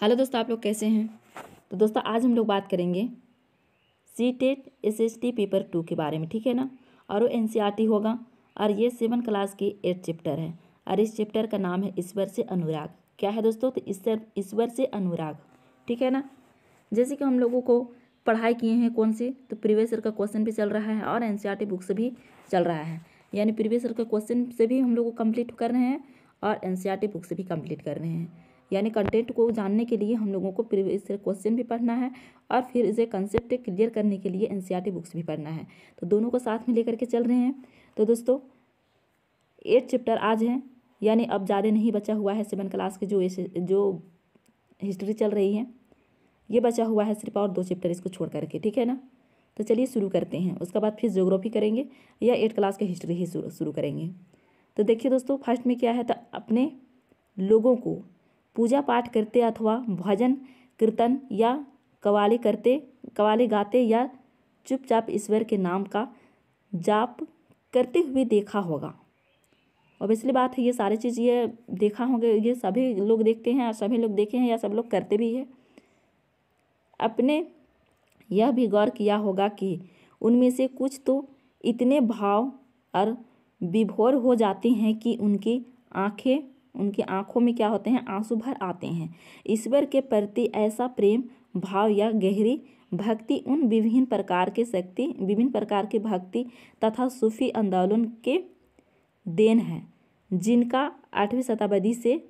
Hello दोस्तों, आप लोग कैसे हैं। तो दोस्तों आज हम लोग बात करेंगे सीटेट एसएसटी पेपर 2 के बारे में, ठीक है ना। और वो एनसीईआरटी होगा और ये 7 क्लास की 8 चैप्टर है और इस चैप्टर का नाम है ईश्वर से अनुराग। क्या है दोस्तों? तो ईश्वर से अनुराग, ठीक है ना। जैसे कि हम लोगों को पढ़ाई किए हैं कौन सी, तो प्रीवियस ईयर का क्वेश्चन भी चल रहा है और एनसीईआरटी बुक से भी चल रहा है, यानी प्रीवियस ईयर का क्वेश्चन से भी हम लोग को कंप्लीट कर रहे हैं और एनसीईआरटी बुक से भी कंप्लीट कर रहे हैं। यानी कंटेंट को जानने के लिए हम लोगों को प्रीवियस ईयर क्वेश्चन भी पढ़ना है और फिर इसे कंसेप्ट क्लियर करने के लिए एनसीईआरटी बुक्स भी पढ़ना है। तो दोनों को साथ में लेकर के चल रहे हैं। तो दोस्तों 8 चैप्टर आज हैं, यानी अब ज़्यादा नहीं बचा हुआ है 7 क्लास की जो हिस्ट्री चल रही है, ये बचा हुआ है सिर्फ और 2 चैप्टर इसको छोड़ करके, ठीक है ना। तो चलिए शुरू करते हैं, उसके बाद फिर ज्योग्राफी करेंगे या 8 क्लास की हिस्ट्री ही शुरू करेंगे। तो देखिए दोस्तों, फर्स्ट में क्या है, तो अपने लोगों को पूजा पाठ करते अथवा भजन कीर्तन या कवाली गाते या चुपचाप ईश्वर के नाम का जाप करते हुए देखा होगा। ऑब्वियसली बात है, ये सारी चीज़ ये देखा होंगे, ये सभी लोग देखते हैं और सभी लोग देखे हैं या सब लोग करते भी हैं। अपने यह भी गौर किया होगा कि उनमें से कुछ तो इतने भाव और विभोर हो जाते हैं कि उनकी आंखों में क्या होते हैं, आंसू भर आते हैं। ईश्वर के प्रति ऐसा प्रेम भाव या गहरी भक्ति उन विभिन्न प्रकार के भक्ति तथा सूफी आंदोलन के देन है, जिनका 8वीं शताब्दी से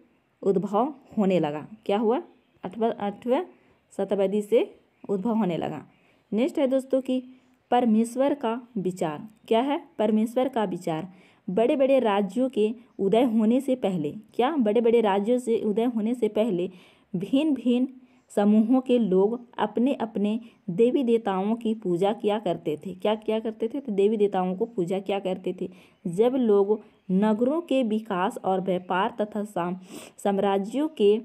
उद्भव होने लगा। क्या हुआ? 8वें शताब्दी से उद्भव होने लगा। नेक्स्ट है दोस्तों कि परमेश्वर का विचार। क्या है? परमेश्वर का विचार। बड़े बड़े राज्यों के उदय होने से पहले भिन्न भिन्न समूहों के लोग अपने अपने देवी देवताओं की पूजा किया करते थे। क्या किया करते थे? तो देवी देवताओं को पूजा किया करते थे। जब लोग नगरों के विकास और व्यापार तथा साम्राज्यों के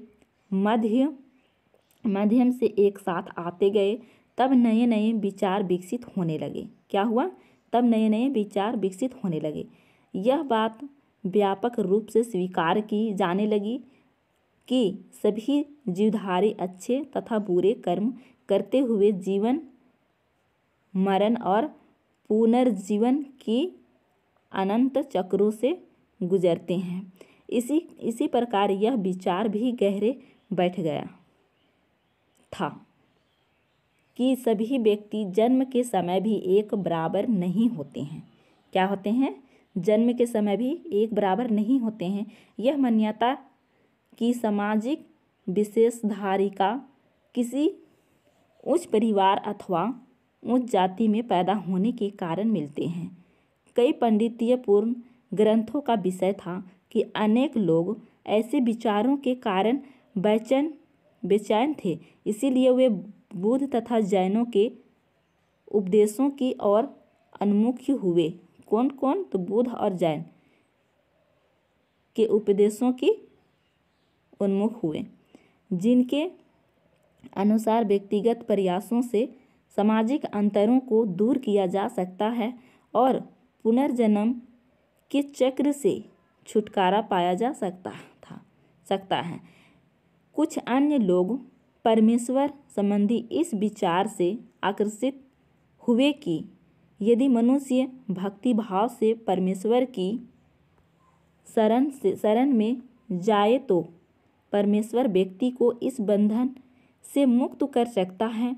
माध्यम से एक साथ आते गए, तब नए नए विचार विकसित होने लगे। क्या हुआ? तब नए नए विचार विकसित होने लगे। यह बात व्यापक रूप से स्वीकार की जाने लगी कि सभी जीवधारी अच्छे तथा बुरे कर्म करते हुए जीवन मरण और पुनर्जीवन की अनंत चक्रों से गुजरते हैं। इसी प्रकार यह विचार भी गहरे बैठ गया था कि सभी व्यक्ति जन्म के समय भी एक बराबर नहीं होते हैं। क्या होते हैं? जन्म के समय भी एक बराबर नहीं होते हैं। यह मान्यता कि सामाजिक विशेषधारी का किसी उच्च परिवार अथवा उच्च जाति में पैदा होने के कारण मिलते हैं। कई पांडित्य पूर्ण ग्रंथों का विषय था कि अनेक लोग ऐसे विचारों के कारण बेचैन थे, इसीलिए वे बुद्ध तथा जैनों के उपदेशों की ओर उन्मुख हुए। कौन कौन? तो बुद्ध और जैन के उपदेशों की उन्मुख हुए, जिनके अनुसार व्यक्तिगत प्रयासों से सामाजिक अंतरों को दूर किया जा सकता है और पुनर्जन्म के चक्र से छुटकारा पाया जा सकता है। कुछ अन्य लोग परमेश्वर संबंधी इस विचार से आकर्षित हुए कि यदि मनुष्य भक्ति भाव से परमेश्वर की शरण में जाए तो परमेश्वर व्यक्ति को इस बंधन से मुक्त कर सकता है।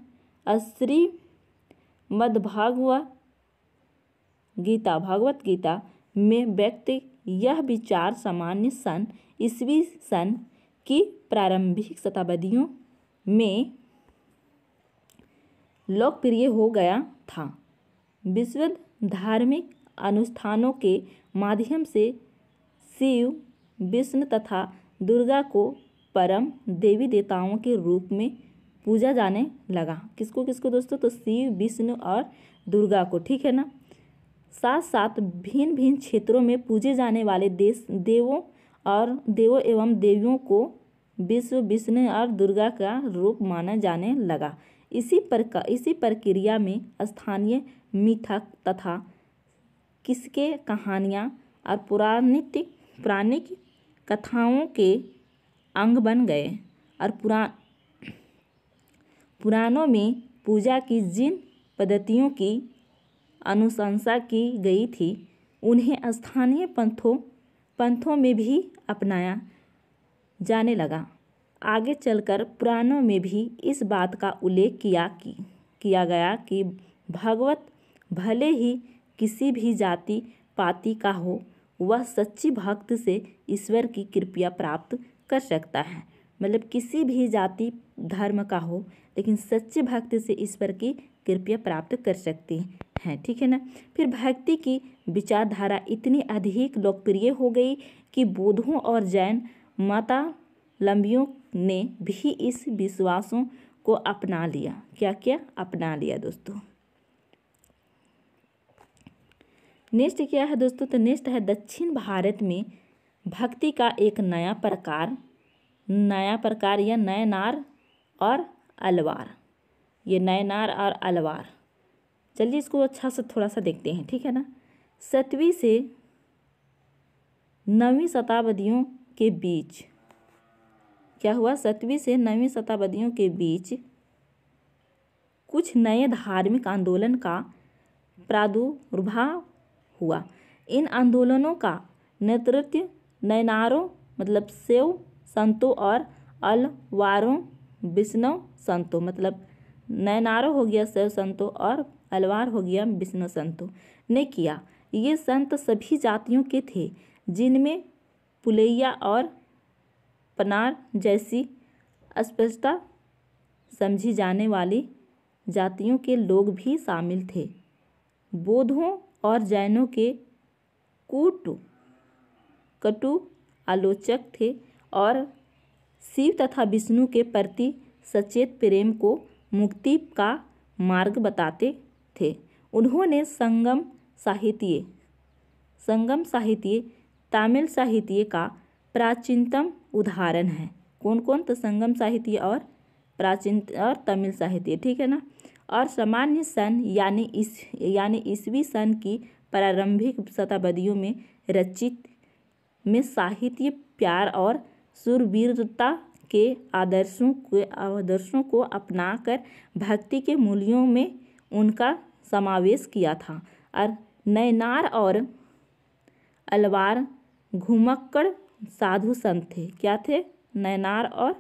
भगवत गीता में व्यक्ति यह विचार सामान्य सन ईस्वी सन की प्रारंभिक शताब्दियों में लोकप्रिय हो गया था। विश्व धार्मिक अनुष्ठानों के माध्यम से शिव, विष्णु तथा दुर्गा को परम देवी देवताओं के रूप में पूजा जाने लगा। किसको किसको दोस्तों? तो शिव, विष्णु और दुर्गा को, ठीक है ना। साथ साथ भिन्न भिन्न क्षेत्रों में पूजे जाने वाले देवों एवं देवियों को विष्णु और दुर्गा का रूप माना जाने लगा। इसी प्रक्रिया में स्थानीय मिथक तथा किस्से कहानियाँ और पौराणिक कथाओं के अंग बन गए और पुराणों में पूजा की जिन पद्धतियों की अनुशंसा की गई थी उन्हें स्थानीय पंथों में भी अपनाया जाने लगा। आगे चलकर पुराणों में भी इस बात का उल्लेख किया गया कि भगवत भले ही किसी भी जाति पाति का हो, वह सच्ची भक्त से ईश्वर की कृपा प्राप्त कर सकता है। मतलब किसी भी जाति धर्म का हो, लेकिन सच्चे भक्त से ईश्वर की कृपा प्राप्त कर सकते हैं, ठीक है ना। फिर भक्ति की विचारधारा इतनी अधिक लोकप्रिय हो गई कि बौद्धों और जैन मतावलंबियों ने भी इस विश्वासों को अपना लिया। क्या अपना लिया दोस्तों। नेक्स्ट क्या है दोस्तों, तो नेक्स्ट है दक्षिण भारत में भक्ति का एक नया प्रकार या नयनार और अलवार। ये नयनार और अलवार, चलिए इसको अच्छा से थोड़ा सा देखते हैं, ठीक है ना। 7वीं से 9वीं शताब्दियों के बीच क्या हुआ, 7वीं से 9वीं शताब्दियों के बीच कुछ नए धार्मिक आंदोलन का प्रादुर्भाव हुआ। इन आंदोलनों का नेतृत्व नयनारों मतलब शैव संतों और अलवारों वैष्णव संतों, मतलब नयनारों हो गया शैव संतों और अलवार हो गया वैष्णव संतों ने किया। ये संत सभी जातियों के थे, जिनमें पुलैया और पनार जैसी अस्पष्टता समझी जाने वाली जातियों के लोग भी शामिल थे। बौद्धों और जैनों के कटु आलोचक थे और शिव तथा विष्णु के प्रति सचेत प्रेम को मुक्ति का मार्ग बताते थे। उन्होंने संगम साहित्य तमिल साहित्य का प्राचीनतम उदाहरण है। कौन कौन, तो संगम साहित्य और प्राचीन और तमिल साहित्य, ठीक है ना। और सामान्य सन यानी ईस्वी सन की प्रारंभिक शताब्दियों में रचित में साहित्य प्यार और शूरवीरता के आदर्शों को अपनाकर भक्ति के मूल्यों में उनका समावेश किया था। और नयनार और अलवार घुमक्कड़ साधु संत थे। क्या थे, नयनार और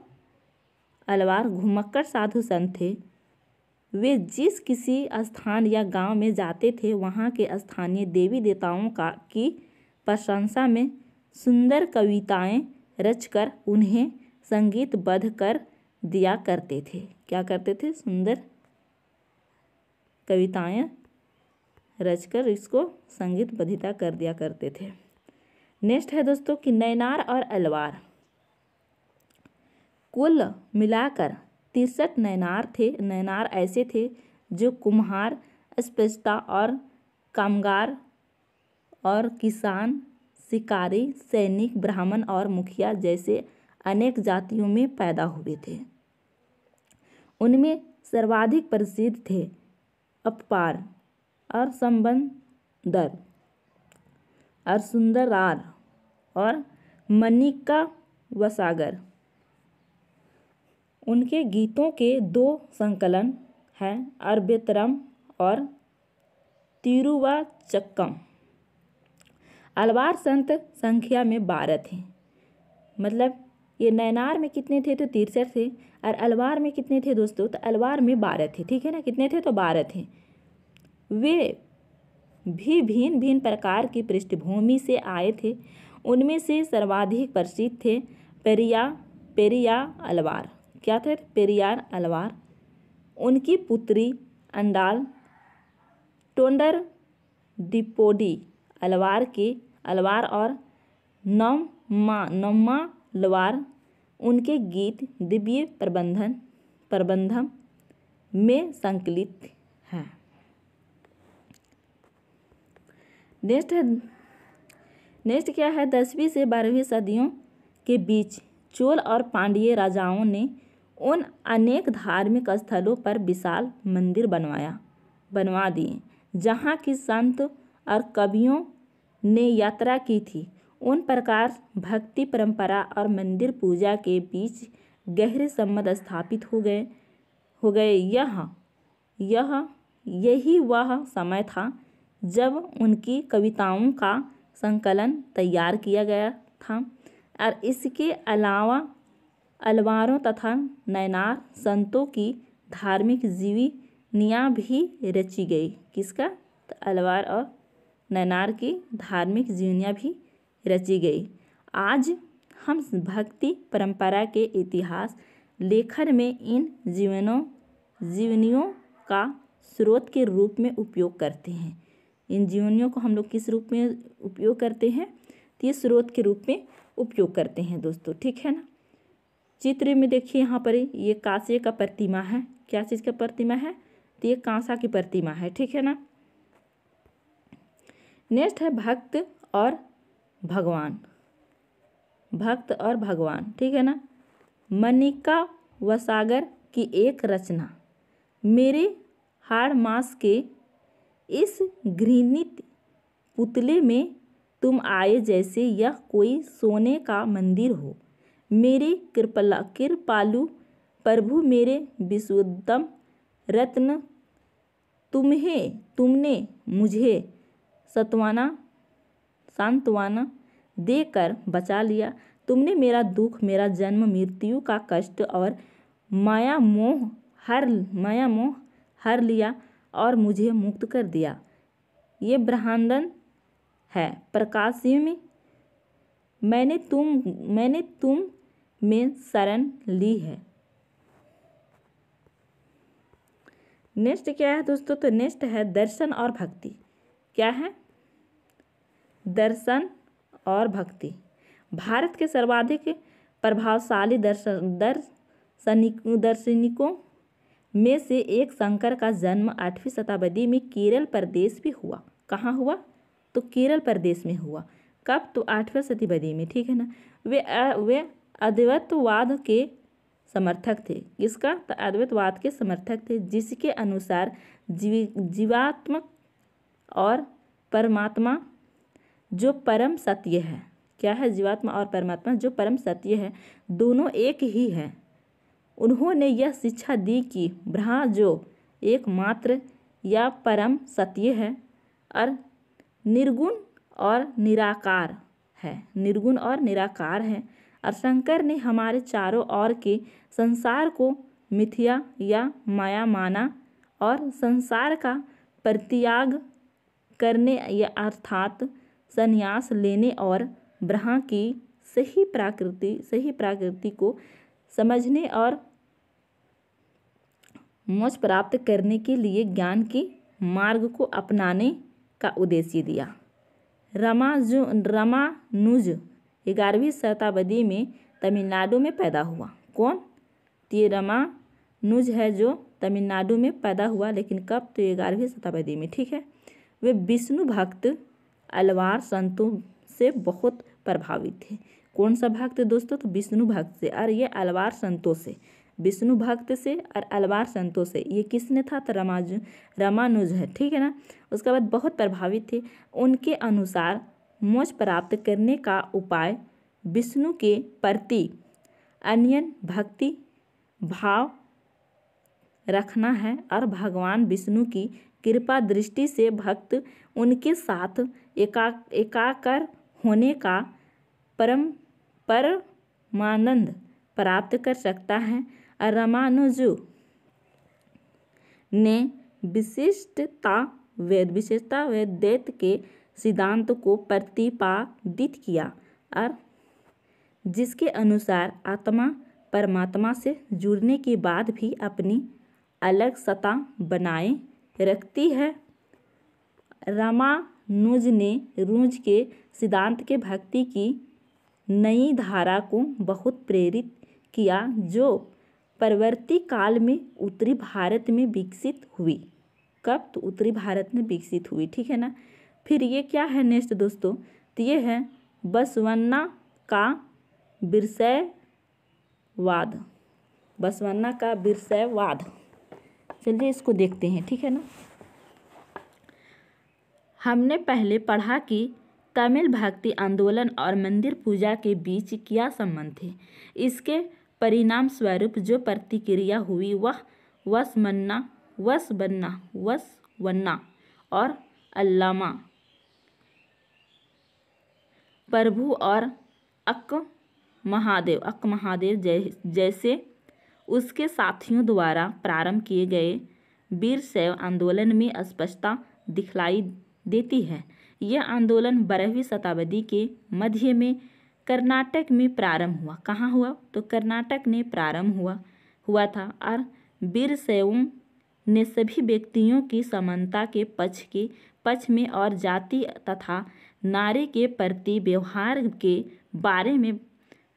अलवार घुमक्कड़ साधु संत थे। वे जिस किसी स्थान या गांव में जाते थे, वहां के स्थानीय देवी देवताओं की प्रशंसा में सुंदर कविताएं रचकर उन्हें संगीतबद्ध कर दिया करते थे। क्या करते थे, सुंदर कविताएं रचकर इसको संगीतबद्धिता कर दिया करते थे। नेक्स्ट है दोस्तों कि नयनार और अलवार कुल मिलाकर 63 नयनार थे। नयनार ऐसे थे जो कुम्हार, अस्पष्टता और कामगार और किसान, शिकारी, सैनिक, ब्राह्मण और मुखिया जैसे अनेक जातियों में पैदा हुए थे। उनमें सर्वाधिक प्रसिद्ध थे अपार और संबंदर और सुंदरार और मनिका वसागर। उनके गीतों के 2 संकलन हैं, अरबेतरम और तिरुवाचक्कम। अलवार संत संख्या में 12 थे। मतलब ये नयनार में कितने थे, तो 63 थे। और अलवार में कितने थे दोस्तों, तो अलवार में 12 थे, ठीक है ना। कितने थे, तो 12 थे। वे भी भिन्न भिन्न प्रकार की पृष्ठभूमि से आए थे। उनमें से सर्वाधिक प्रसिद्ध थे पेरियार अलवार। क्या थे, पेरियार अलवार। उनकी पुत्री अंडाल टोंडर डिपोडी अलवार और नम्मा लवार। उनके गीत दिव्य प्रबंधम में संकलित हैं। नेक्स्ट क्या है, 10वीं से 12वीं सदियों के बीच चोल और पांड्य राजाओं ने उन अनेक धार्मिक स्थलों पर विशाल मंदिर बनवा दिए जहाँ की संत और कवियों ने यात्रा की थी। उन प्रकार भक्ति परंपरा और मंदिर पूजा के बीच गहरे संबंध स्थापित हो गए। यही वह समय था जब उनकी कविताओं का संकलन तैयार किया गया था और इसके अलावा अलवारों तथा नैनार संतों की धार्मिक जीवनियाँ भी रची गई। किसका? तो अलवार और नैनार की धार्मिक जीवनियाँ भी रची गई। आज हम भक्ति परंपरा के इतिहास लेखन में इन जीवनियों का स्रोत के रूप में उपयोग करते हैं। इन जीवनियों को हम लोग किस रूप में उपयोग करते हैं? तो ये स्रोत के रूप में उपयोग करते हैं दोस्तों, ठीक है ना। चित्र में देखिए यहाँ पर ये कांसे का प्रतिमा है। क्या चीज़ का प्रतिमा है? तो ये कांसा की प्रतिमा है, ठीक है ना। नेक्स्ट है भक्त और भगवान। भक्त और भगवान, ठीक है ना। मनिका वसागर की एक रचना। मेरे हाड़ मास के इस घृणित पुतले में तुम आए जैसे यह कोई सोने का मंदिर हो। मेरे कृपालु प्रभु, मेरे विशुद्धम रत्न, तुमने मुझे सांत्वना देकर बचा लिया। तुमने मेरा दुख, मेरा जन्म मृत्यु का कष्ट और माया मोह हर लिया और मुझे मुक्त कर दिया। ये ब्रह्मानंद है प्रकाश में मैंने तुम में शरण ली है। नेक्स्ट क्या है दोस्तों? तो नेक्स्ट है दर्शन और भक्ति। क्या है? दर्शन और भक्ति। भारत के सर्वाधिक प्रभावशाली दार्शनिकों में से एक शंकर का जन्म 8वीं शताब्दी में केरल प्रदेश में हुआ। कहाँ हुआ? तो केरल प्रदेश में हुआ। कब? तो 8वीं शताब्दी में, ठीक है ना। वे अद्वैतवाद के समर्थक थे। किसका? तो अद्वैतवाद के समर्थक थे, जिसके अनुसार जीवात्मा और परमात्मा जो परम सत्य है। क्या है? जीवात्मा और परमात्मा जो परम सत्य है, दोनों एक ही है। उन्होंने यह शिक्षा दी कि ब्रह्मा जो एकमात्र या परम सत्य है और निर्गुण और निराकार है। और शंकर ने हमारे चारों ओर के संसार को मिथ्या या माया माना और संसार का परित्याग करने या अर्थात संन्यास लेने और ब्रह्मा की सही प्रकृति को समझने और मोक्ष प्राप्त करने के लिए ज्ञान के मार्ग को अपनाने का उद्देश्य दिया। रामानुज 11वीं शताब्दी में तमिलनाडु में पैदा हुआ। कौन? तो ये रामानुज है जो तमिलनाडु में पैदा हुआ, लेकिन कब? तो 11वीं शताब्दी में, ठीक है। वे विष्णु भक्त अलवार संतों से बहुत प्रभावित थे। कौन सा भक्त दोस्तों? तो विष्णु भक्त से और ये अलवार संतों से। विष्णु भक्त से और अलवार संतों से। ये किसने था? तो रामानुज है, ठीक है ना। उसके बाद बहुत प्रभावित थे। उनके अनुसार मोक्ष प्राप्त करने का उपाय विष्णु के प्रति अनन्य भक्ति भाव रखना है और भगवान विष्णु की कृपा दृष्टि से भक्त उनके साथ एकाकार होने का परमानंद प्राप्त कर सकता है। और रामानुज ने विशिष्टता वेद के सिद्धांत को प्रतिपादित किया और जिसके अनुसार आत्मा परमात्मा से जुड़ने के बाद भी अपनी अलग सत्ता बनाए रखती है। रामानुज ने रूज के सिद्धांत के भक्ति की नई धारा को बहुत प्रेरित किया, जो परवर्ती काल में उत्तरी भारत में विकसित हुई। कब? तो उत्तरी भारत में विकसित हुई, ठीक है ना। फिर ये क्या है नेक्स्ट दोस्तों? तो ये है बसवन्ना का विषयवाद। चलिए इसको देखते हैं, ठीक है ना। हमने पहले पढ़ा कि तमिल भक्ति आंदोलन और मंदिर पूजा के बीच क्या संबंध थे। इसके परिणाम स्वरूप जो प्रतिक्रिया हुई वह वसवन्ना और अल्लामा प्रभु और अक्क महादेव जैसे उसके साथियों द्वारा प्रारंभ किए गए वीरशैव आंदोलन में स्पष्टता दिखलाई देती है। यह आंदोलन 12वीं शताब्दी के मध्य में कर्नाटक में प्रारंभ हुआ। कहाँ हुआ? तो कर्नाटक में प्रारंभ हुआ था और वीरशैवों ने सभी व्यक्तियों की समानता के पक्ष में और जाति तथा नारी के प्रति व्यवहार के बारे में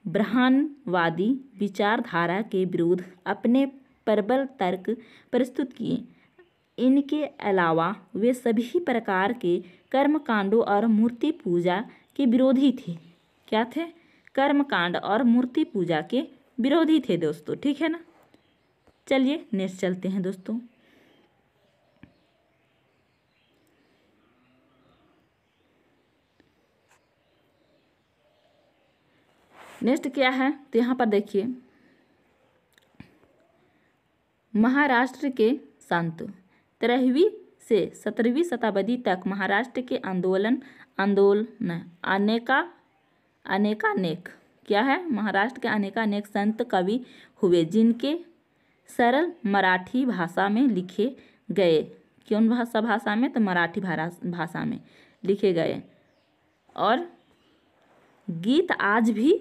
ब्राह्मणवादी विचारधारा के विरुद्ध अपने प्रबल तर्क प्रस्तुत किए। इनके अलावा वे सभी प्रकार के कर्मकांडों और मूर्ति पूजा के विरोधी थे। क्या थे? कर्मकांड और मूर्ति पूजा के विरोधी थे दोस्तों। ठीक है ना। चलिए नेक्स्ट चलते हैं दोस्तों। नेक्स्ट क्या है? तो यहाँ पर देखिए, महाराष्ट्र के संत 13वीं से 17वीं शताब्दी तक महाराष्ट्र के आंदोलन अनेकानेक क्या है? महाराष्ट्र के अनेकानेक संत कवि हुए, जिनके सरल मराठी भाषा में लिखे गए। कौन भाषा में? तो मराठी भाषा में लिखे गए और गीत आज भी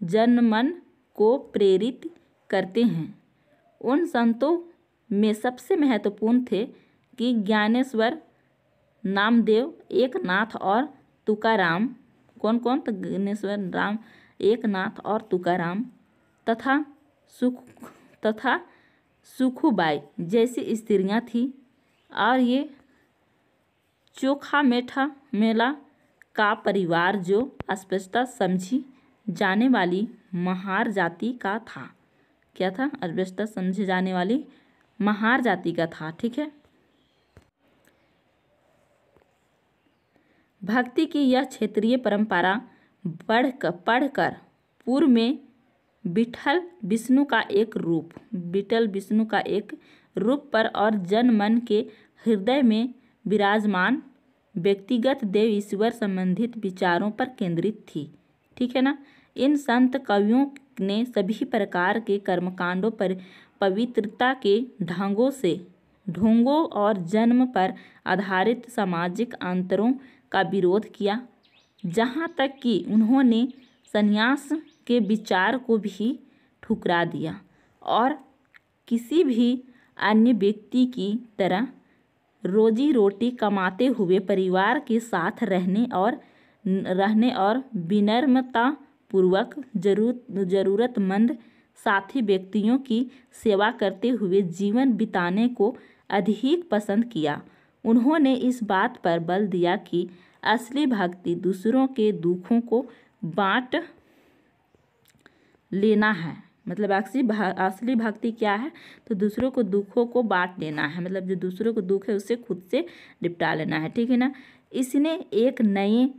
जनमन को प्रेरित करते हैं। उन संतों में सबसे महत्वपूर्ण थे कि ज्ञानेश्वर, नामदेव, एकनाथ और तुकाराम। कौन? तो ज्ञानेश्वर, राम, एकनाथ और तुकाराम तथा सुखुबाई जैसी स्त्रियां थीं। और ये चोखा मेला का परिवार जो अस्पष्टता समझी जाने वाली महार जाति का था। क्या था? अस्पष्टता समझी जाने वाली महार जाति का था। ठीक है। भक्ति की यह क्षेत्रीय परंपरा पढ़कर पूर्व में विठल विष्णु का एक रूप पर और जन मन के हृदय में विराजमान व्यक्तिगत देव ईश्वर संबंधित विचारों पर केंद्रित थी। ठीक है ना। इन संत कवियों ने सभी प्रकार के कर्मकांडों पर पवित्रता के ढोंगों और जन्म पर आधारित सामाजिक अंतरों का विरोध किया। जहाँ तक कि उन्होंने संन्यास के विचार को भी ठुकरा दिया और किसी भी अन्य व्यक्ति की तरह रोजी रोटी कमाते हुए परिवार के साथ रहने और विनम्रता पूर्वक जरूरतमंद साथी व्यक्तियों की सेवा करते हुए जीवन बिताने को अधिक पसंद किया। उन्होंने इस बात पर बल दिया कि असली भक्ति दूसरों के दुखों को बांट लेना है। मतलब असली भक्ति क्या है? तो दूसरों को दुखों को बांट लेना है। मतलब जो दूसरों को दुख है उससे खुद से निपटा लेना है। ठीक है ना। इसने एक नए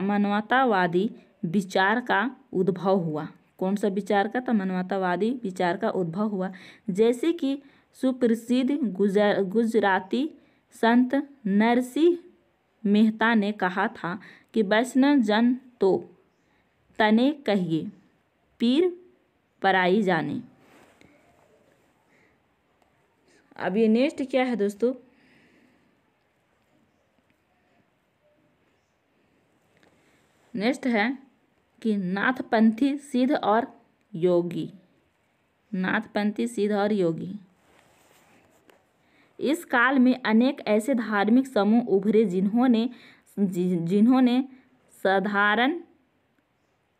मानवतावादी विचार का उद्भव हुआ। कौन सा विचार का? तो मानवतावादी विचार का उद्भव हुआ। जैसे कि सुप्रसिद्ध गुजराती संत नरसिंह मेहता ने कहा था कि वैष्णव जन तो तने कहिए, पीर पराई जाने। अब ये नेक्स्ट क्या है दोस्तों? नेक्स्ट है कि नाथपंथी सिद्ध और योगी। इस काल में अनेक ऐसे धार्मिक समूह उभरे जिन्होंने साधारण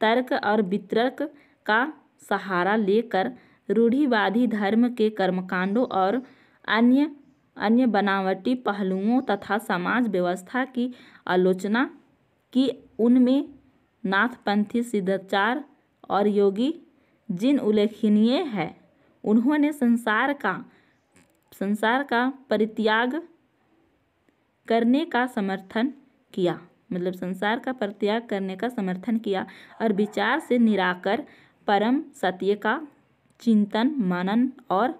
तर्क और वितर्क का सहारा लेकर रूढ़िवादी धर्म के कर्मकांडों और अन्य बनावटी पहलुओं तथा समाज व्यवस्था की आलोचना की। उनमें नाथपंथी सिद्धाचार्य और योगी जिन उल्लेखनीय है। उन्होंने संसार का परित्याग करने का समर्थन किया। मतलब संसार का परित्याग करने का समर्थन किया और विचार से निराकर परम सत्य का चिंतन मनन और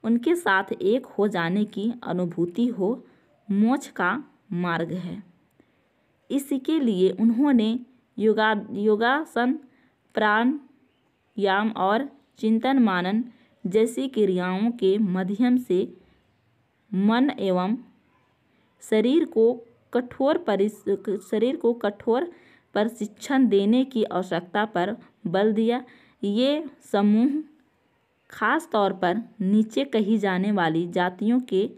उनके साथ एक हो जाने की अनुभूति हो मोक्ष का मार्ग है। इसके लिए उन्होंने योगासन, प्राणायाम और चिंतन मनन जैसी क्रियाओं के माध्यम से मन एवं शरीर को कठोर प्रशिक्षण देने की आवश्यकता पर बल दिया। ये समूह खास तौर पर नीचे कही जाने वाली जातियों के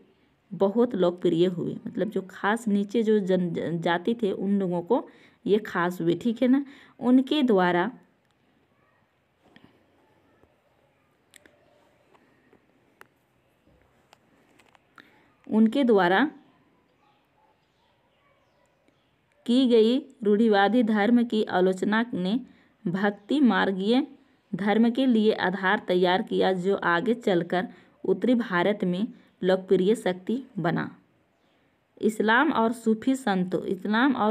बहुत लोकप्रिय हुए। मतलब जो खास नीचे जो जाति थे उन लोगों को ये खास हुए, ठीक है ना। उनके द्वारा की गई रूढ़िवादी धर्म की आलोचना ने भक्ति मार्गीय धर्म के लिए आधार तैयार किया, जो आगे चलकर उत्तरी भारत में लोकप्रिय शक्ति बना। इस्लाम और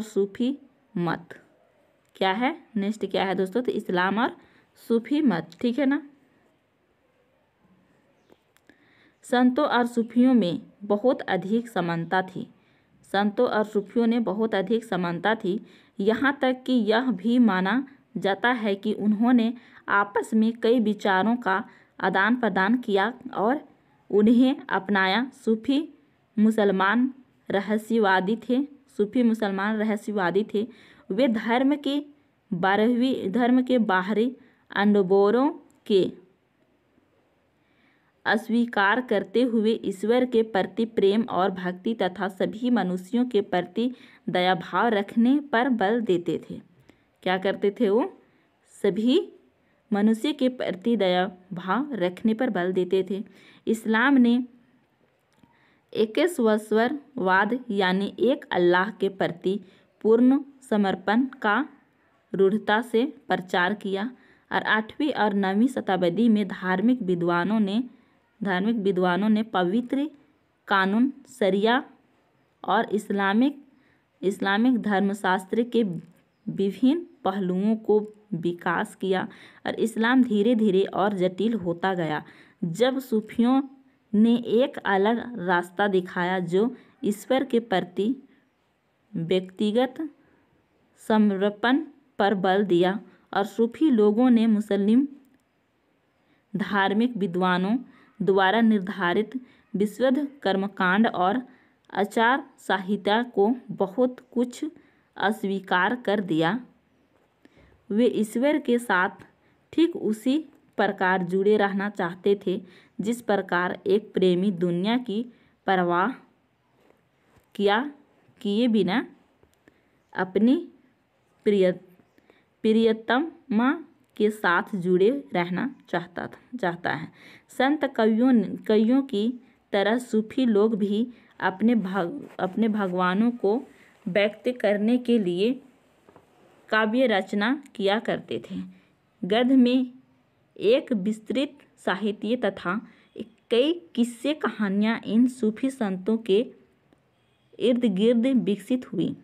सूफी मत क्या है, नेक्स्ट क्या है दोस्तों, तो इस्लाम और सूफी मत, ठीक है ना। संतों और सूफियों में बहुत अधिक समानता थी। यहाँ तक कि यह भी माना जाता है कि उन्होंने आपस में कई विचारों का आदान प्रदान किया और उन्हें अपनाया। सूफी मुसलमान रहस्यवादी थे। वे धर्म के बाहरी अंडोरों के अस्वीकार करते हुए ईश्वर के प्रति प्रेम और भक्ति तथा सभी मनुष्यों के प्रति दयाभाव रखने पर बल देते थे। क्या करते थे वो? सभी मनुष्य के प्रति दयाभाव रखने पर बल देते थे। इस्लाम ने एकेश्वरवाद यानी एक अल्लाह के प्रति पूर्ण समर्पण का रूढ़ता से प्रचार किया और 8वीं और 9वीं शताब्दी में धार्मिक विद्वानों ने पवित्र कानून शरिया और इस्लामिक धर्मशास्त्र के विभिन्न पहलुओं को विकास किया और इस्लाम धीरे धीरे और जटिल होता गया। जब सूफियों ने एक अलग रास्ता दिखाया जो ईश्वर के प्रति व्यक्तिगत समर्पण पर बल दिया और सूफी लोगों ने मुस्लिम धार्मिक विद्वानों द्वारा निर्धारित विशुद्ध कर्मकांड और आचार संहिता को बहुत कुछ अस्वीकार कर दिया। वे ईश्वर के साथ ठीक उसी प्रकार जुड़े रहना चाहते थे जिस प्रकार एक प्रेमी दुनिया की परवाह किए बिना अपनी प्रियतमा के साथ जुड़े रहना चाहता है। संत कवियों की तरह सूफी लोग भी अपने भगवानों को व्यक्त करने के लिए काव्य रचना किया करते थे। गद्य में एक विस्तृत साहित्य तथा कई किस्से कहानियाँ इन सूफी संतों के इर्द गिर्द विकसित हुई।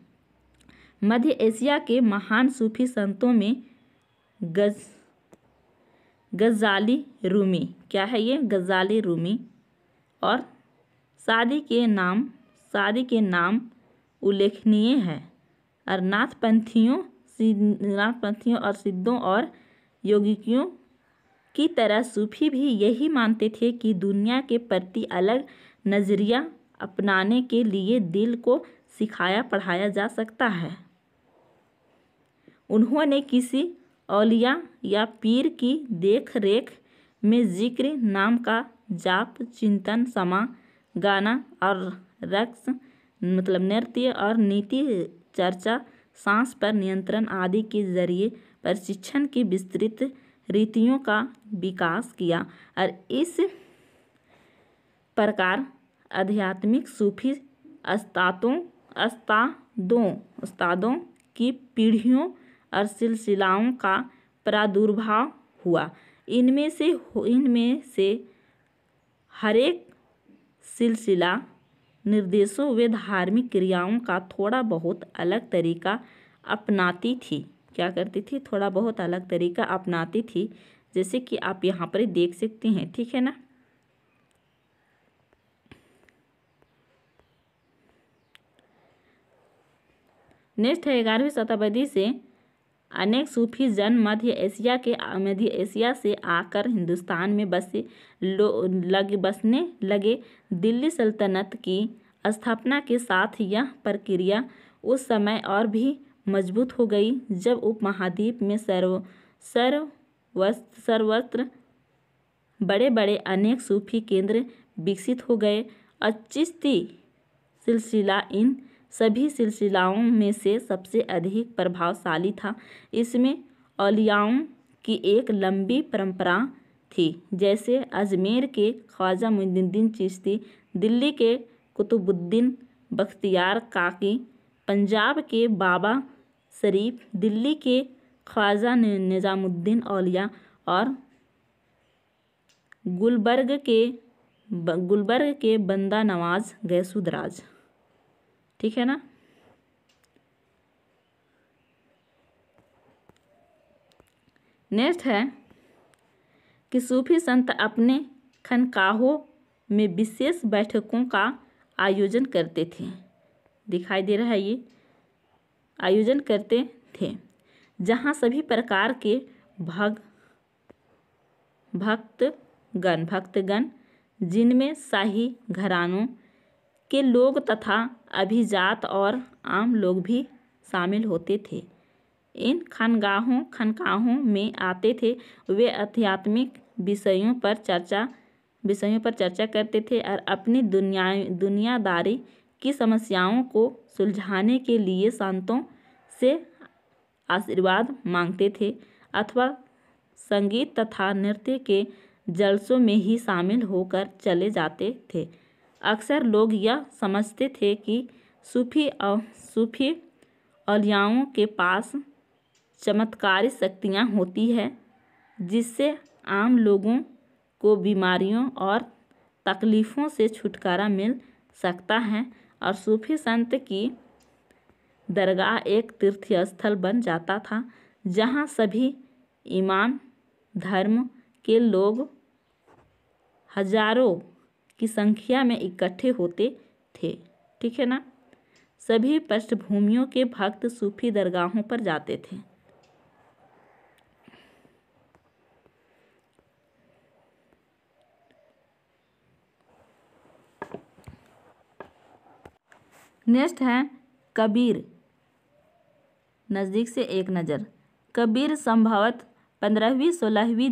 मध्य एशिया के महान सूफी संतों में गज़ाली रूमी, क्या है ये? गज़ाली रूमी और सादी के नाम उल्लेखनीय है। और नाथपंथियों और सिद्धों और योगियों की तरह सूफी भी यही मानते थे कि दुनिया के प्रति अलग नज़रिया अपनाने के लिए दिल को सिखाया पढ़ाया जा सकता है। उन्होंने किसी औलिया या पीर की देख रेख में जिक्र, नाम का जाप, चिंतन, समा, गाना और रक्स मतलब नृत्य और नीति चर्चा, सांस पर नियंत्रण आदि के जरिए प्रशिक्षण की विस्तृत रीतियों का विकास किया। और इस प्रकार आध्यात्मिक सूफी उस्तादों की पीढ़ियों और सिलसिलाओं का प्रादुर्भाव हुआ। इनमें से हर एक सिलसिला निर्देशों व धार्मिक क्रियाओं का थोड़ा बहुत अलग तरीका अपनाती थी। क्या करती थी? थोड़ा बहुत अलग तरीका अपनाती थी। जैसे कि आप यहाँ पर देख सकते हैं, ठीक है ना। नेक्स्ट है 11वीं शताब्दी से अनेक सूफी जन मध्य एशिया से आकर हिंदुस्तान में बसने लगे। दिल्ली सल्तनत की स्थापना के साथ यह प्रक्रिया उस समय और भी मजबूत हो गई जब उपमहाद्वीप में सर्वत्र बड़े बड़े अनेक सूफी केंद्र विकसित हो गए। और चिश्ती सिलसिला इन सभी सिलसिलाओं में से सबसे अधिक प्रभावशाली था। इसमें औलियाओं की एक लंबी परंपरा थी, जैसे अजमेर के ख्वाजा मोइनुद्दीन चिश्ती, दिल्ली के कुतुबुद्दीन बख्तियार काकी, पंजाब के बाबा शरीफ, दिल्ली के ख्वाजा निजामुद्दीन औलिया और गुलबर्ग के बंदा नवाज गैसुदराज, ठीक है ना। नेक्स्ट है कि सूफी संत अपने खनकाहों में विशेष बैठकों का आयोजन करते थे। दिखाई दे रहा है, ये आयोजन करते थे जहाँ सभी प्रकार के भक्तगण जिनमें शाही घरानों के लोग तथा अभिजात और आम लोग भी शामिल होते थे, इन खनकाहों में आते थे। वे आध्यात्मिक विषयों पर चर्चा करते थे और अपनी दुनियादारी की समस्याओं को सुलझाने के लिए संतों से आशीर्वाद मांगते थे अथवा संगीत तथा नृत्य के जलसों में ही शामिल होकर चले जाते थे। अक्सर लोग यह समझते थे कि सूफी औलियाओं के पास चमत्कारी शक्तियाँ होती है जिससे आम लोगों को बीमारियों और तकलीफ़ों से छुटकारा मिल सकता है और सूफी संत की दरगाह एक तीर्थ स्थल बन जाता था जहाँ सभी ईमान धर्म के लोग हजारों की संख्या में इकट्ठे होते थे, ठीक है ना। सभी पृष्ठभूमियों के भक्त सूफी दरगाहों पर जाते थे। नेक्स्ट है कबीर, नज़दीक से एक नज़र। कबीर संभवतः 15वीं-16वीं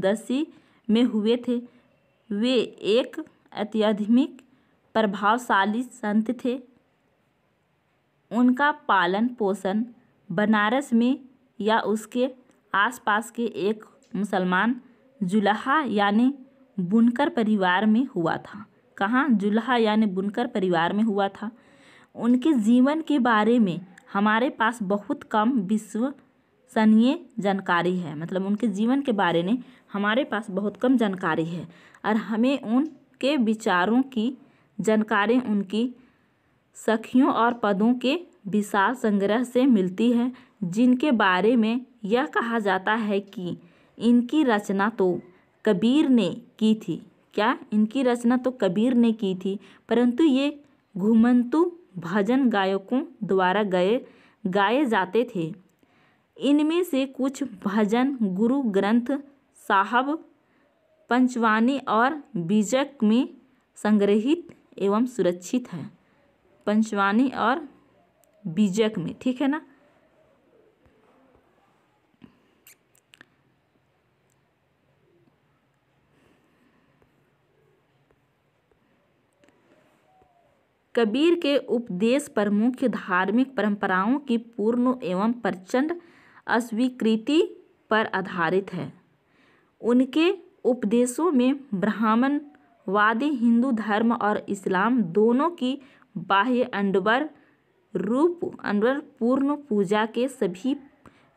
दशक में हुए थे। वे एक अत्यधिक प्रभावशाली संत थे। उनका पालन पोषण बनारस में या उसके आसपास के एक मुसलमान जुलाहा यानी बुनकर परिवार में हुआ था। कहाँ? जुलाहा यानी बुनकर परिवार में हुआ था। उनके जीवन के बारे में हमारे पास बहुत कम विश्वसनीय जानकारी है, मतलब उनके जीवन के बारे में हमारे पास बहुत कम जानकारी है और हमें उनके विचारों की जानकारी उनकी सखियों और पदों के विशाल संग्रह से मिलती है, जिनके बारे में यह कहा जाता है कि इनकी रचना तो कबीर ने की थी। क्या? इनकी रचना तो कबीर ने की थी, परंतु ये घुमंतु भजन गायकों द्वारा गाए जाते थे। इनमें से कुछ भजन गुरु ग्रंथ साहब, पंचवानी और बीजक में संग्रहित एवं सुरक्षित है। पंचवानी और बीजक में, ठीक है ना। कबीर के उपदेश पर मुख्य धार्मिक परंपराओं की पूर्ण एवं प्रचंड अस्वीकृति पर आधारित है। उनके उपदेशों में ब्राह्मणवादी हिंदू धर्म और इस्लाम दोनों की बाह्य अंडवर पूर्ण पूजा के सभी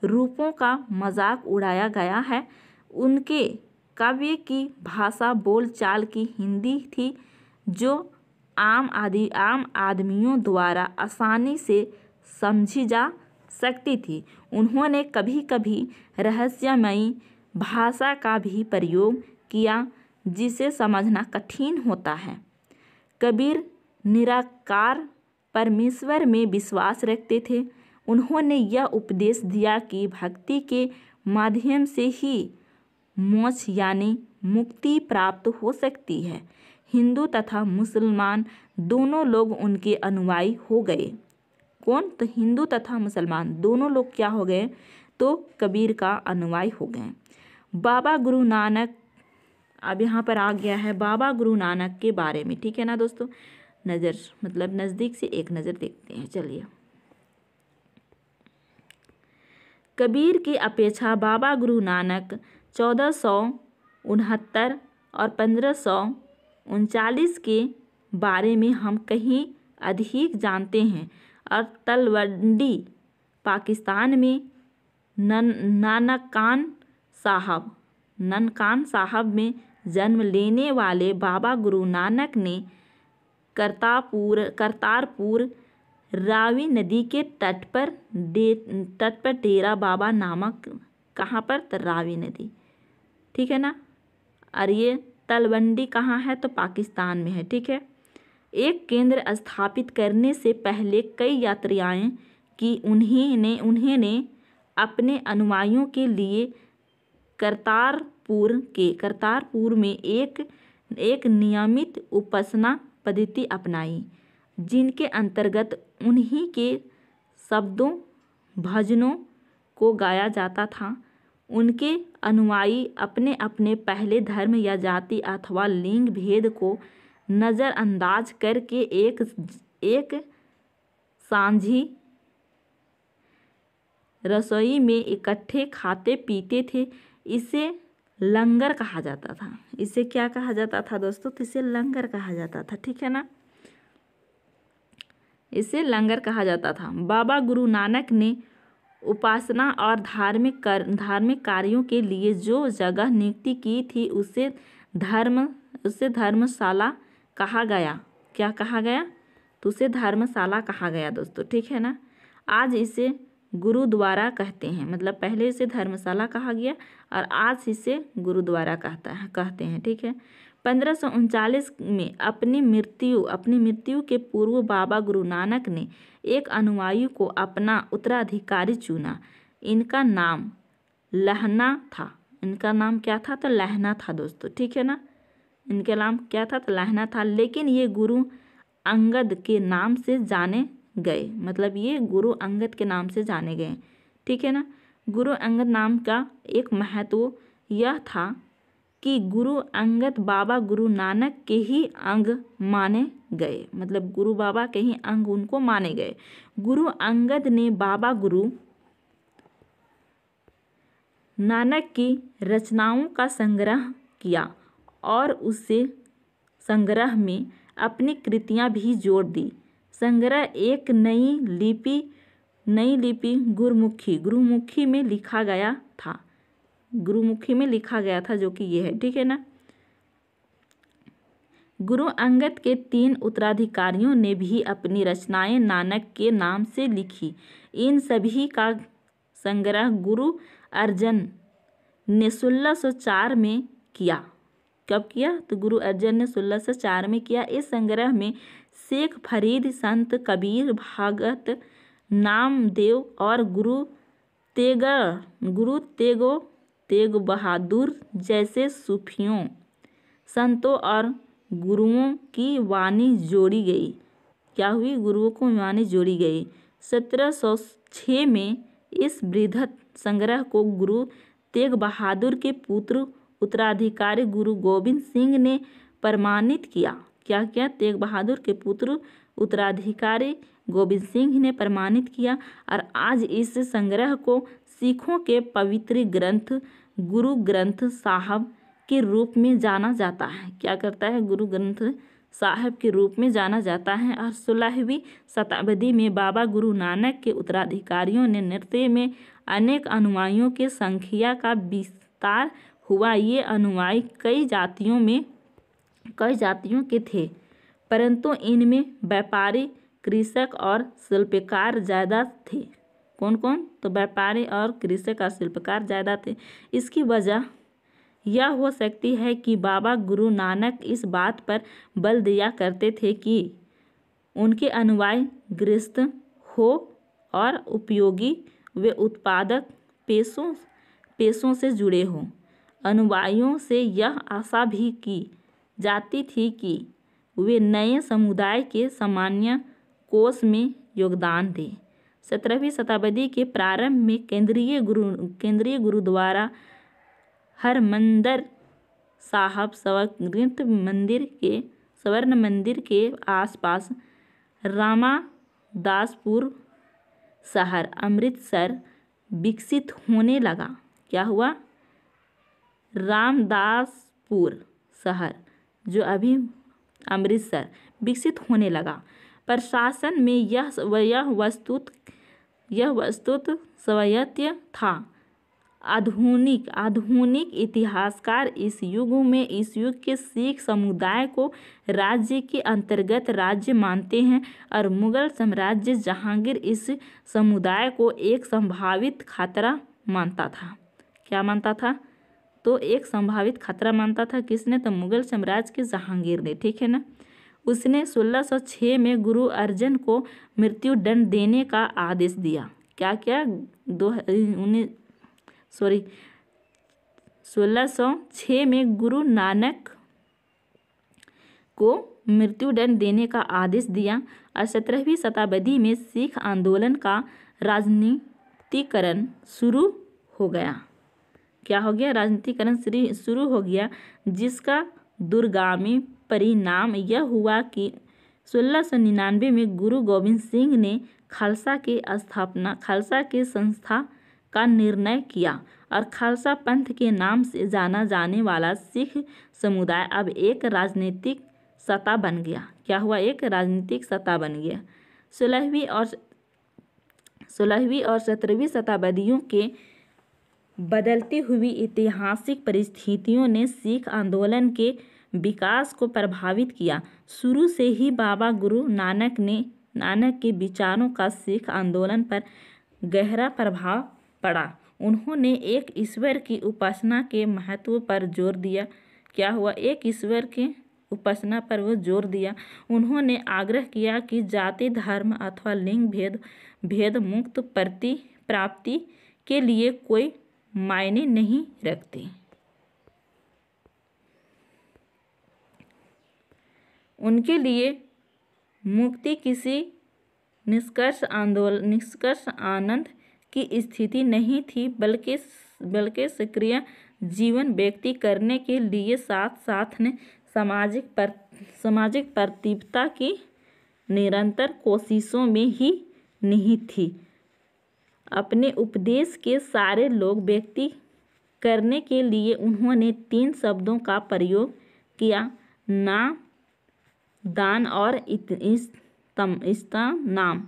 रूपों का मजाक उड़ाया गया है। उनके काव्य की भाषा बोलचाल की हिंदी थी जो आम आदमियों द्वारा आसानी से समझी जा सकती थी। उन्होंने कभी कभी रहस्यमयी भाषा का भी प्रयोग किया जिसे समझना कठिन होता है। कबीर निराकार परमेश्वर में विश्वास रखते थे। उन्होंने यह उपदेश दिया कि भक्ति के माध्यम से ही मोक्ष यानी मुक्ति प्राप्त हो सकती है। हिंदू तथा मुसलमान दोनों लोग उनके अनुयायी हो गए। कौन? तो हिंदू तथा मुसलमान दोनों लोग क्या हो गए? तो कबीर का अनुयायी हो गए। बाबा गुरु नानक, अब यहाँ पर आ गया है बाबा गुरु नानक के बारे में, ठीक है ना दोस्तों। नज़दीक से एक नज़र देखते हैं। चलिए, कबीर की अपेक्षा बाबा गुरु नानक 1469 और 1539 के बारे में हम कहीं अधिक जानते हैं और तलवंडी पाकिस्तान में ननकाना साहब में जन्म लेने वाले बाबा गुरु नानक ने करतारपुर रावी नदी के तट पर डेरा बाबा नामक, कहाँ पर? तो रावी नदी, ठीक है ना। और ये तलवंडी कहाँ है? तो पाकिस्तान में है, ठीक है। एक केंद्र स्थापित करने से पहले कई यात्राएं की उन्होंने अपने अनुयायियों के लिए करतारपुर में एक नियमित उपासना पद्धति अपनाई, जिनके अंतर्गत उन्हीं के शब्दों भजनों को गाया जाता था। उनके अनुयायी अपने अपने पहले धर्म या जाति अथवा लिंग भेद को नज़रअंदाज करके एक सांझी रसोई में इकट्ठे खाते पीते थे। इसे लंगर कहा जाता था। इसे क्या कहा जाता था दोस्तों? तो इसे लंगर कहा जाता था, ठीक है ना। इसे लंगर कहा जाता था। बाबा गुरु नानक ने उपासना और धार्मिक कार्यों के लिए जो जगह नियुक्ति की थी उसे धर्मशाला कहा गया। क्या कहा गया? तो उसे धर्मशाला कहा गया दोस्तों, ठीक है ना। आज इसे गुरुद्वारा कहते हैं, मतलब पहले इसे धर्मशाला कहा गया और आज इसे गुरुद्वारा कहते हैं, ठीक है। 1539 में अपनी मृत्यु के पूर्व बाबा गुरु नानक ने एक अनुयायी को अपना उत्तराधिकारी चुना। इनका नाम लहना था। इनका नाम क्या था? तो लहना था दोस्तों, ठीक है ना। इनका नाम क्या था? तो लहना था। लेकिन ये गुरु अंगद के नाम से जाने गए, मतलब ये गुरु अंगद के नाम से जाने गए, ठीक है ना। गुरु अंगद नाम का एक महत्व यह था कि गुरु अंगद बाबा गुरु नानक के ही अंग माने गए, मतलब गुरु बाबा के ही अंग उनको माने गए। गुरु अंगद ने बाबा गुरु नानक की रचनाओं का संग्रह किया और उससे संग्रह में अपनी कृतियां भी जोड़ दी। संग्रह एक नई लिपि गुरुमुखी में लिखा गया था। गुरुमुखी में लिखा गया था, जो कि ये है, ठीक है ना। गुरु अंगद के 3 उत्तराधिकारियों ने भी अपनी रचनाएं नानक के नाम से लिखी। इन सभी का संग्रह गुरु अर्जन ने 1604 में किया। कब किया? तो गुरु अर्जन ने 1604 में किया। इस संग्रह में शेख फरीद, संत कबीर, भगत नामदेव और गुरु तेग बहादुर जैसे सूफियों, संतों और गुरुओं की वाणी जोड़ी गई। क्या हुई? गुरुओं को वाणी जोड़ी गई। 1706 में इस बृहद संग्रह को गुरु तेग बहादुर के पुत्र उत्तराधिकारी गुरु गोविंद सिंह ने प्रमाणित किया। क्या किया? तेग बहादुर के पुत्र उत्तराधिकारी गोविंद सिंह ने प्रमाणित किया। और आज इस संग्रह को सिखों के पवित्र ग्रंथ गुरु ग्रंथ साहब के रूप में जाना जाता है। क्या करता है? गुरु ग्रंथ साहब के रूप में जाना जाता है। और 16वीं शताब्दी में बाबा गुरु नानक के उत्तराधिकारियों ने नृत्य में अनेक अनुयायियों के संख्या का विस्तार हुआ। ये अनुयायी कई जातियों के थे, परंतु इनमें व्यापारी, कृषक और शिल्पकार ज़्यादा थे। कौन कौन? तो व्यापारी और कृषक और शिल्पकार ज़्यादा थे। इसकी वजह यह हो सकती है कि बाबा गुरु नानक इस बात पर बल दिया करते थे कि उनके अनुयायी गृहस्थ हो और उपयोगी व उत्पादक पेशों से जुड़े हों। अनुयायियों से यह आशा भी की जाती थी कि वे नए समुदाय के सामान्य कोष में योगदान दें। 17वीं शताब्दी के प्रारंभ में केंद्रीय गुरुद्वारा हरमंदिर साहब स्वर्ण मंदिर के आसपास रामदासपुर शहर अमृतसर विकसित होने लगा। क्या हुआ? रामदासपुर शहर जो अभी अमृतसर विकसित होने लगा। प्रशासन में यह वस्तुत स्वायत्त था। आधुनिक इतिहासकार इस युग के सिख समुदाय को राज्य के अंतर्गत राज्य मानते हैं और मुगल साम्राज्य जहांगीर इस समुदाय को एक संभावित खतरा मानता था। क्या मानता था? तो एक संभावित खतरा मानता था। किसने? तो मुगल साम्राज्य के जहांगीर ने। ठीक है ना। उसने 1606 में गुरु अर्जन को मृत्युदंड देने का आदेश दिया। क्या क्या? 1606 में गुरु नानक को मृत्युदंड देने का आदेश दिया और 17वीं शताब्दी में सिख आंदोलन का राजनीतिकरण शुरू हो गया। क्या हो गया? राजनीतिकरण शुरू हो गया, जिसका दूरगामी परिणाम यह हुआ कि 1699 में गुरु गोबिंद सिंह ने खालसा के संस्था का निर्णय किया और खालसा पंथ के नाम से जाना जाने वाला सिख समुदाय अब एक राजनीतिक सत्ता बन गया। क्या हुआ? एक राजनीतिक सत्ता बन गया। 16वीं और 17वीं शताब्दियों के बदलती हुई ऐतिहासिक परिस्थितियों ने सिख आंदोलन के विकास को प्रभावित किया। शुरू से ही बाबा गुरु नानक के विचारों का सिख आंदोलन पर गहरा प्रभाव पड़ा। उन्होंने एक ईश्वर की उपासना के महत्व पर जोर दिया। क्या हुआ? एक ईश्वर की उपासना पर वो जोर दिया। उन्होंने आग्रह किया कि जाति, धर्म अथवा लिंग भेद मुक्त प्राप्ति के लिए कोई मायने नहीं रखते। उनके लिए मुक्ति किसी निष्कर्ष आनंद की स्थिति नहीं थी, बल्कि सक्रिय जीवन व्यतीत करने के लिए साथ में सामाजिक प्रतिबद्धता की निरंतर कोशिशों में ही निहित थी। अपने उपदेश के सारे लोग व्यतीत करने के लिए उन्होंने 3 शब्दों का प्रयोग किया: नाम, दान और नाम।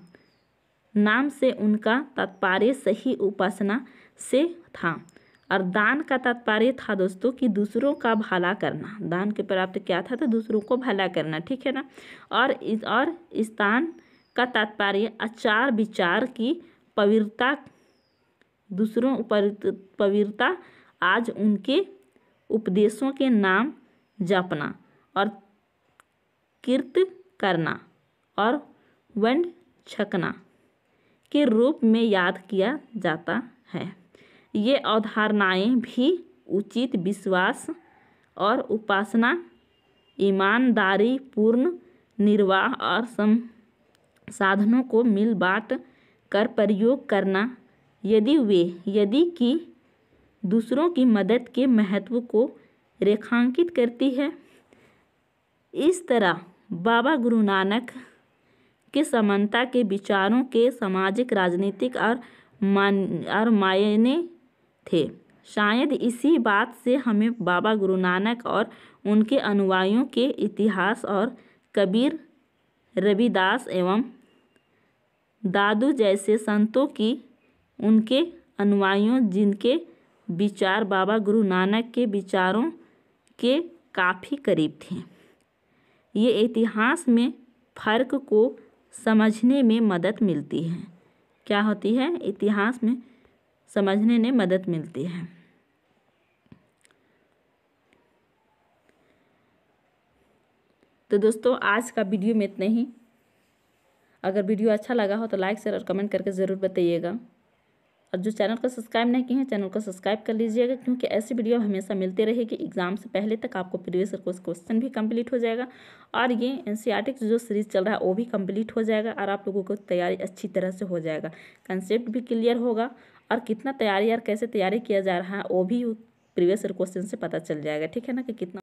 नाम से उनका तात्पर्य सही उपासना से था और दान का तात्पर्य था दोस्तों कि दूसरों का भला करना। दान के प्राप्त क्या था? तो दूसरों को भला करना। ठीक है ना। और स्थान का तात्पर्य आचार विचार की पवित्रता, दूसरों पवित्रता। आज उनके उपदेशों के नाम जपना और कीर्त करना और वंड छकना के रूप में याद किया जाता है। ये अवधारणाएं भी उचित विश्वास और उपासना, ईमानदारी पूर्ण निर्वाह और साधनों को मिल बांट कर प्रयोग करना, यदि कि दूसरों की मदद के महत्व को रेखांकित करती है। इस तरह बाबा गुरु नानक के समानता के विचारों के सामाजिक, राजनीतिक और मायने थे। शायद इसी बात से हमें बाबा गुरु नानक और उनके अनुयायियों के इतिहास और कबीर, रविदास एवं दादू जैसे संतों की उनके अनुयायियों जिनके विचार बाबा गुरु नानक के विचारों के काफ़ी करीब थे, ये इतिहास में फ़र्क को समझने में मदद मिलती है। क्या होती है, इतिहास में समझने में मदद मिलती है। तो दोस्तों आज का वीडियो में इतना ही। अगर वीडियो अच्छा लगा हो तो लाइक शेयर और कमेंट करके ज़रूर बताइएगा। और जो चैनल को सब्सक्राइब नहीं किए हैं चैनल को सब्सक्राइब कर लीजिएगा, क्योंकि ऐसी वीडियो हमेशा मिलती रहेगी। एग्जाम से पहले तक आपको प्रीवियस क्वेश्चन भी कंप्लीट हो जाएगा और ये एनसीईआरटी जो सीरीज चल रहा है वो भी कंप्लीट हो जाएगा और आप लोगों को तैयारी अच्छी तरह से हो जाएगा। कंसेप्ट भी क्लियर होगा और कितना तैयारी और कैसे तैयारी किया जा रहा है वो भी प्रीवियस क्वेश्चन से पता चल जाएगा। ठीक है ना, कि कितना